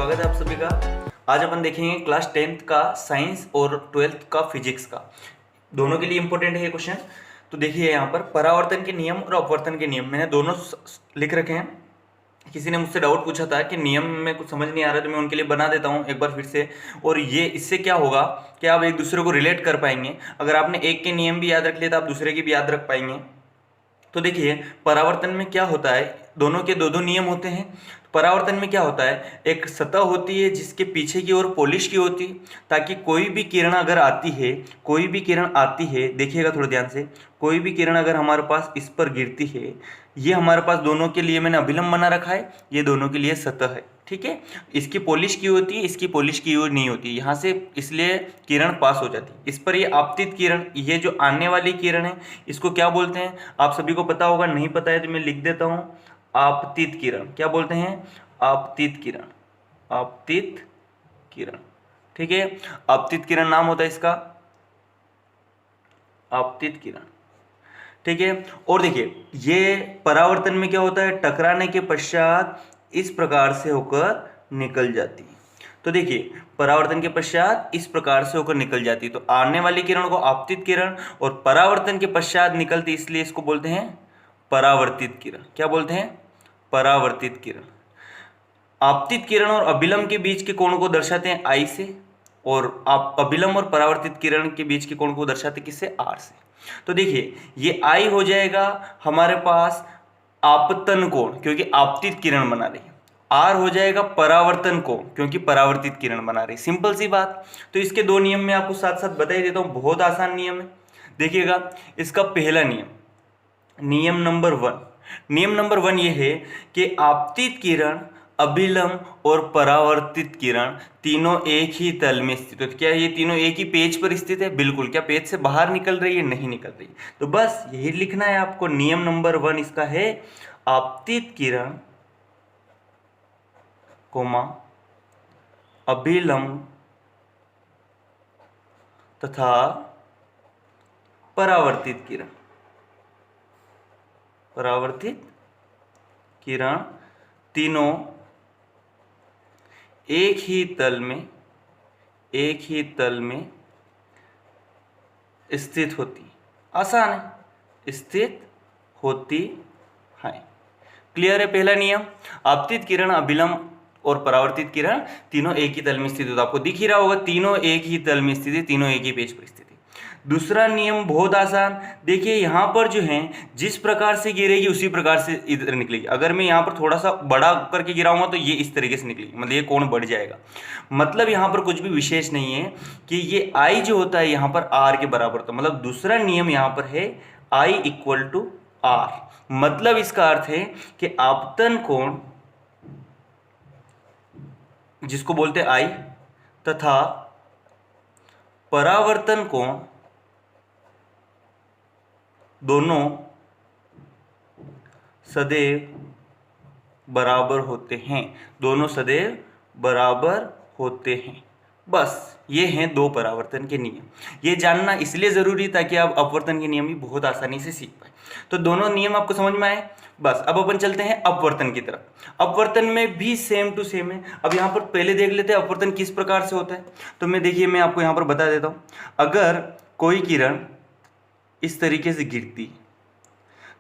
स्वागत है आप सभी का। आज अपन देखेंगे क्लास 10th का साइंस और 12th का फिजिक्स का, दोनों के लिए इंपॉर्टेंट है ये क्वेश्चन। तो देखिए यहाँ पर परावर्तन के नियम और अपवर्तन के नियम मैंने दोनों लिख रखे हैं। किसी ने मुझसे डाउट पूछा था कि नियम में कुछ समझ नहीं आ रहा, तो मैं उनके लिए बना देता हूँ एक बार फिर से। और ये इससे क्या होगा कि आप एक दूसरे को रिलेट कर पाएंगे। अगर आपने एक के नियम भी याद रख लिए तो आप दूसरे के भी याद रख पाएंगे। तो देखिए परावर्तन में क्या होता है, दोनों के दो दो नियम होते हैं। परावर्तन में क्या होता है, एक सतह होती है जिसके पीछे की ओर पॉलिश की होती है, ताकि कोई भी किरण अगर आती है, कोई भी किरण आती है, देखिएगा थोड़ा ध्यान से, कोई भी किरण अगर हमारे पास इस पर गिरती है, ये हमारे पास दोनों के लिए मैंने अभिलंब बना रखा है, ये दोनों के लिए सतह है, ठीक है। इसकी पॉलिश की होती है, इसकी पॉलिश की हुई नहीं होती, यहाँ से इसलिए किरण पास हो जाती है। इस पर ये आपतित किरण, ये जो आने वाली किरण है, इसको क्या बोलते हैं आप सभी को पता होगा, नहीं पता है तो मैं लिख देता हूँ, आपतित किरण। क्या बोलते हैं? आपतित किरण, आपतित किरण, ठीक है। आपतित किरण नाम होता है इसका, आपतित किरण, ठीक है। और देखिए ये परावर्तन में क्या होता है, टकराने के पश्चात इस प्रकार से होकर निकल जाती है। तो देखिए परावर्तन के पश्चात इस प्रकार से होकर निकल जाती है, तो आने वाली किरण को आपतित किरण, और परावर्तन के पश्चात निकलती, इसलिए इसको बोलते हैं परावर्तित किरण। क्या बोलते हैं? परावर्तित किरण। आपतित किरण और अभिलंब के बीच के कोण को दर्शाते हैं आई से, और आप अभिलंब और परावर्तित किरण के बीच के कोण को दर्शाते किससे? आर से। तो देखिए ये आई हो जाएगा हमारे पास आपतन कोण, क्योंकि आपतित किरण बना रही है। आर हो जाएगा परावर्तन कोण, क्योंकि परावर्तित किरण बना रही। सिंपल सी बात। तो इसके दो नियम मैं आपको साथ साथ बता ही देता हूं, बहुत आसान नियम है। देखिएगा इसका पहला नियम, नियम नंबर 1, नियम नंबर 1 ये है कि आपतित किरण, अभिलंब और परावर्तित किरण तीनों एक ही तल में स्थित है। तो क्या ये तीनों एक ही पेज पर स्थित है? बिल्कुल। क्या पेज से बाहर निकल रही है? नहीं निकल रही। तो बस यही लिखना है आपको। नियम नंबर 1 इसका है आपतित किरण कोमा अभिलंब तथा परावर्तित किरण, परावर्तित किरण तीनों एक ही तल में, एक ही तल में स्थित होती। आसान है, स्थित होती है। क्लियर है? पहला नियम, आपतित किरण, अभिलंब और परावर्तित किरण तीनों एक ही तल में स्थित होता। आपको दिख ही रहा होगा, तीनों एक ही तल में स्थित है, तीनों एक ही पेज पर स्थित है। दूसरा नियम बहुत आसान, देखिए यहां पर जो है जिस प्रकार से गिरेगी उसी प्रकार से इधर निकलेगी। अगर मैं यहां पर थोड़ा सा बड़ा करके गिराऊंगा तो ये इस तरीके से निकलेगी, मतलब ये कोण बढ़ जाएगा। मतलब यहां पर कुछ भी विशेष नहीं है कि ये आई जो होता है यहां पर आर के बराबर होता है। मतलब दूसरा नियम यहां पर है आई इक्वल टू आर। मतलब इसका अर्थ है कि आपतन कोण, जिसको बोलते हैं आई, तथा परावर्तन कोण दोनों सदैव बराबर होते हैं, दोनों सदैव बराबर होते हैं। बस ये हैं दो परावर्तन के नियम। ये जानना इसलिए जरूरी ताकि आप अपवर्तन के नियम भी बहुत आसानी से सीख पाए। तो दोनों नियम आपको समझ में आए। बस अब अपन चलते हैं अपवर्तन की तरफ। अपवर्तन में भी सेम टू सेम है। अब यहाँ पर पहले देख लेते हैं अपवर्तन किस प्रकार से होता है। तो मैं आपको यहाँ पर बता देता हूँ। अगर कोई किरण इस तरीके से गिरती,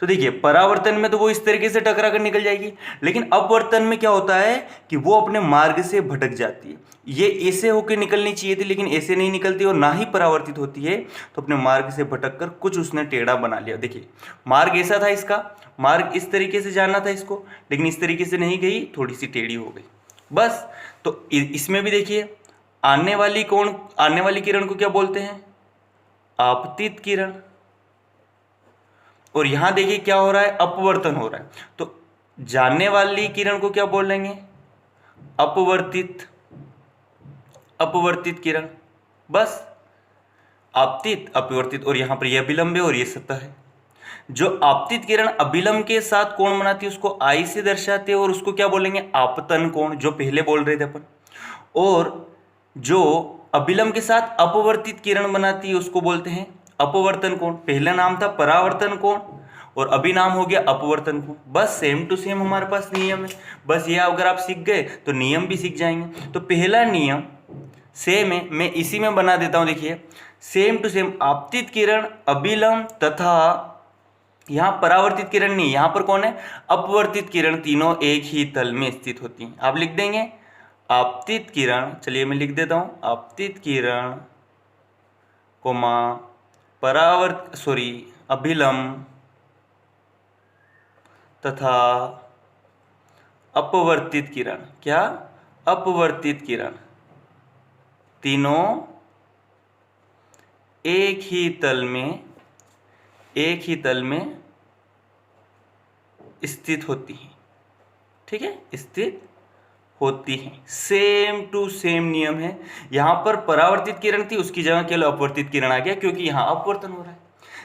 तो देखिए परावर्तन में तो वो इस तरीके से टकरा कर निकल जाएगी, लेकिन अपवर्तन में क्या होता है कि वो अपने मार्ग से भटक जाती है। ये ऐसे होकर निकलनी चाहिए थी, लेकिन ऐसे नहीं निकलती और ना ही परावर्तित होती है, तो अपने मार्ग से भटक कर कुछ उसने टेढ़ा बना लिया। देखिए मार्ग ऐसा था, इसका मार्ग इस तरीके से जाना था इसको, लेकिन इस तरीके से नहीं गई, थोड़ी सी टेढ़ी हो गई। बस तो इसमें भी देखिए आने वाली किरण को क्या बोलते हैं? आपतित किरण। और यहां देखिए क्या हो रहा है? अपवर्तन हो रहा है। तो जाने वाली किरण को क्या बोलेंगे? अपवर्तित, अपवर्तित किरण। बस आपतित, अपवर्तित, और यहां पर यह अभिलंब है और यह सतह है। जो आपतित किरण अभिलंब के साथ कोण बनाती है उसको आई से दर्शाते हैं, और उसको क्या बोलेंगे? आपतन कोण, जो पहले बोल रहे थे अपन। और जो अभिलंब के साथ अपवर्तित किरण बनाती है उसको बोलते हैं अपवर्तन कोण। पहला नाम था परावर्तन कोण, और अभिनाम हो गया अपवर्तन कोण। बस सेम टू सेम हमारे पास नियम है। बस ये अगर आप सीख गए तो नियम भी सीख जाएंगे। तो पहला नियम सेम है, मैं इसी में बना देता हूं। देखिए सेम टू सेम, आपतित किरण, अभिलंब तथा यहाँ परावर्तित किरण नहीं, यहाँ पर कौन है, अपवर्तित किरण, तीनों एक ही तल में स्थित होती हैं। आप लिख देंगे आपतित किरण, चलिए मैं लिख देता हूं, आपतित किरण कोमा अभिलंब तथा अपवर्तित किरण, क्या, अपवर्तित किरण, तीनों एक ही तल में स्थित होती हैं। ठीक है, स्थित होती हैं। सेम टू सेम नियम है। यहां पर परावर्तित किरण थी, उसकी जगह केवल अपवर्तित किरण आ गया, क्योंकि यहां अपवर्तन हो रहा है।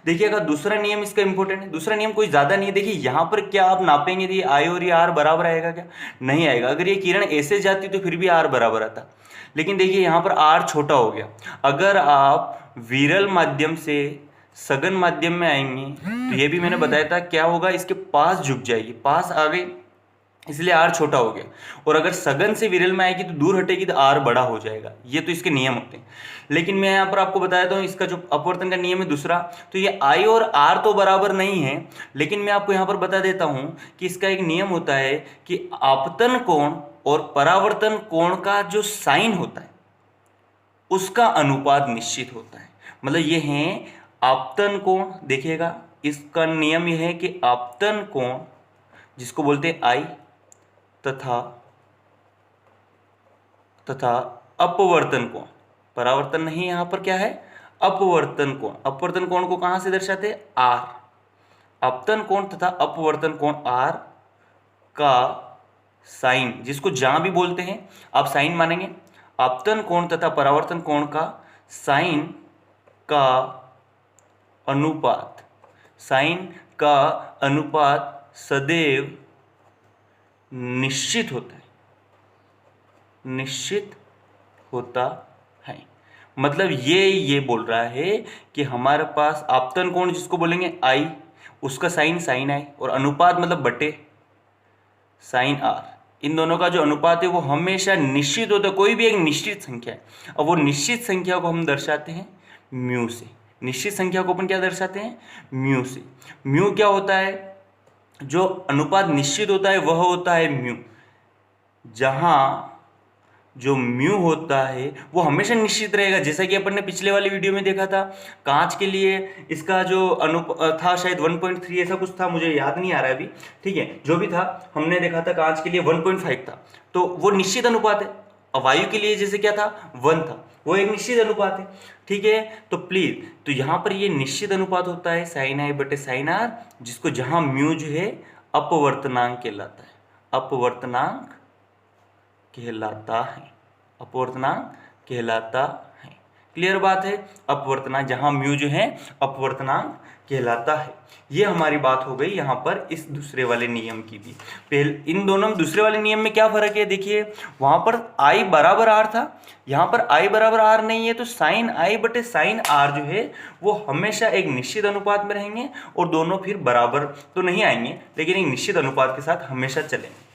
देखिएगा दूसरा नियम इसका इंपॉर्टेंट है। दूसरा नियम कोई ज्यादा नहीं है। देखिए यहां पर क्या आप नापेंगे, ये आई और ये आर बराबर आएगा क्या, नहीं आएगा। अगर ये किरण ऐसे जाती तो फिर भी आर बराबर आता, लेकिन देखिए यहां पर आर छोटा हो गया। अगर आप विरल माध्यम से सघन माध्यम में आएंगे तो ये भी मैंने बताया था क्या होगा, इसके पास झुक जाएगी, पास आ गई, इसलिए आर छोटा हो गया। और अगर सघन से विरल में आएगी तो दूर हटेगी तो आर बड़ा हो जाएगा। ये तो इसके नियम होते हैं। लेकिन मैं यहाँ पर आपको बताया था इसका जो अपवर्तन का नियम है दूसरा, तो ये आई और आर तो बराबर नहीं है, लेकिन मैं आपको यहाँ पर बता देता हूँ कि इसका एक नियम होता है कि आपतन कोण और परावर्तन कोण का जो साइन होता है उसका अनुपात निश्चित होता है। मतलब ये है आपतन कोण। देखिएगा इसका नियम यह है कि आपतन कोण जिसको बोलते हैं आई तथा अपवर्तन कोण, परावर्तन नहीं, यहां पर क्या है, अपवर्तन कोण। अपवर्तन कोण को कहां से दर्शाते हैं, आर। आपतन कोण तथा अपवर्तन कोण आर का साइन, जिसको जहां भी बोलते हैं आप साइन मानेंगे, आपतन कोण तथा परावर्तन कोण का साइन का अनुपात, साइन का अनुपात सदैव निश्चित होता है, निश्चित होता है। मतलब ये बोल रहा है कि हमारे पास आपतन कोण जिसको बोलेंगे आई, उसका साइन साइन आई, और अनुपात मतलब बटे साइन आर, इन दोनों का जो अनुपात है वो हमेशा निश्चित होता है। कोई भी एक निश्चित संख्या है, और वो निश्चित संख्या को हम दर्शाते हैं म्यू से। निश्चित संख्या को अपन क्या दर्शाते हैं, म्यू से। म्यू क्या होता है, जो अनुपात निश्चित होता है वह होता है म्यू। जहां जो म्यू होता है वो हमेशा निश्चित रहेगा। जैसा कि अपन ने पिछले वाली वीडियो में देखा था, कांच के लिए इसका जो था शायद 1.3 ऐसा कुछ था, मुझे याद नहीं आ रहा है अभी। ठीक है, जो भी था हमने देखा था, कांच के लिए 1.5 था, तो वो निश्चित अनुपात है। और वायु के लिए जैसे क्या था, 1 था, वो एक निश्चित अनुपात है। ठीक है, तो प्लीज, तो यहाँ पर ये निश्चित अनुपात होता है साइन आई बटे साइन आर, जिसको जहां म्यू जो है अपवर्तनांक कहलाता है, अपवर्तनांक कहलाता है, अपवर्तनांक कहलाता है। क्लियर बात है, अपवर्तनांक, जहां म्यू जो है अपवर्तनांक कहलाता है। ये हमारी बात हो गई यहाँ पर इस दूसरे वाले नियम की भी। पहले इन दोनों में दूसरे वाले नियम में क्या फर्क है, देखिए वहां पर आई बराबर आर था, यहाँ पर आई बराबर आर नहीं है, तो साइन आई बटे साइन आर जो है वो हमेशा एक निश्चित अनुपात में रहेंगे, और दोनों फिर बराबर तो नहीं आएंगे, लेकिन एक निश्चित अनुपात के साथ हमेशा चलेंगे।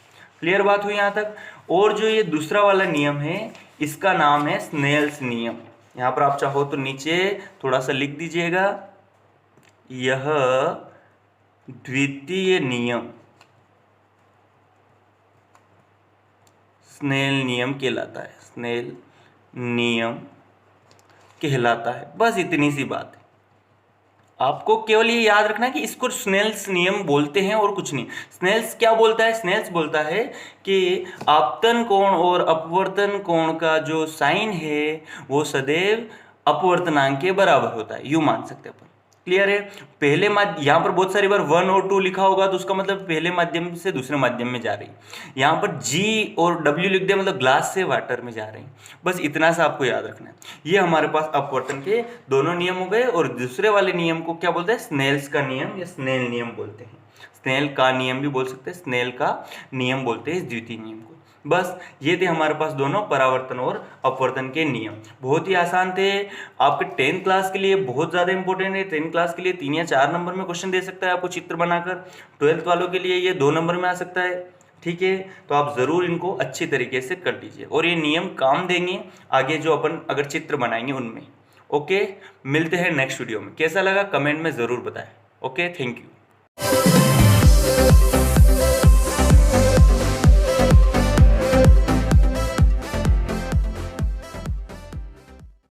क्लियर बात हुई यहाँ तक। और जो ये दूसरा वाला नियम है इसका नाम है स्नेल्स नियम। यहाँ पर आप चाहो तो नीचे थोड़ा सा लिख दीजिएगा, यह द्वितीय नियम स्नेल नियम कहलाता है, स्नेल नियम कहलाता है। बस इतनी सी बात है, आपको केवल ये याद रखना है कि इसको स्नेल्स नियम बोलते हैं और कुछ नहीं। स्नेल्स क्या बोलता है, स्नेल्स बोलता है कि आपतन कोण और अपवर्तन कोण का जो साइन है वो सदैव अपवर्तनांक के बराबर होता है, यूं मान सकते हैं अपन। क्लियर है। पहले माध्यम, यहाँ पर बहुत सारी बार 1 और 2 लिखा होगा तो उसका मतलब पहले माध्यम से दूसरे माध्यम में जा रही है। यहाँ पर G और W लिख दिया मतलब ग्लास से वाटर में जा रही है। बस इतना सा आपको याद रखना है। ये हमारे पास अपवर्तन के दोनों नियम हो गए। और दूसरे वाले नियम को क्या बोलते हैं, स्नेल्स का नियम या स्नेल नियम बोलते हैं। स्नेल का नियम भी बोल सकते हैं, स्नेल का नियम बोलते हैं इस द्वितीय नियम को। बस ये थे हमारे पास दोनों परावर्तन और अपवर्तन के नियम, बहुत ही आसान थे। आपके 10th क्लास के लिए बहुत ज़्यादा इंपॉर्टेंट है। 10th क्लास के लिए 3 या 4 नंबर में क्वेश्चन दे सकता है आपको चित्र बनाकर। 12th वालों के लिए ये 2 नंबर में आ सकता है। ठीक है, तो आप ज़रूर इनको अच्छी तरीके से कर लीजिए और ये नियम काम देंगे आगे जो अपन अगर चित्र बनाएंगे उनमें। ओके, मिलते हैं नेक्स्ट वीडियो में। कैसा लगा कमेंट में ज़रूर बताएं। Okay, thank you.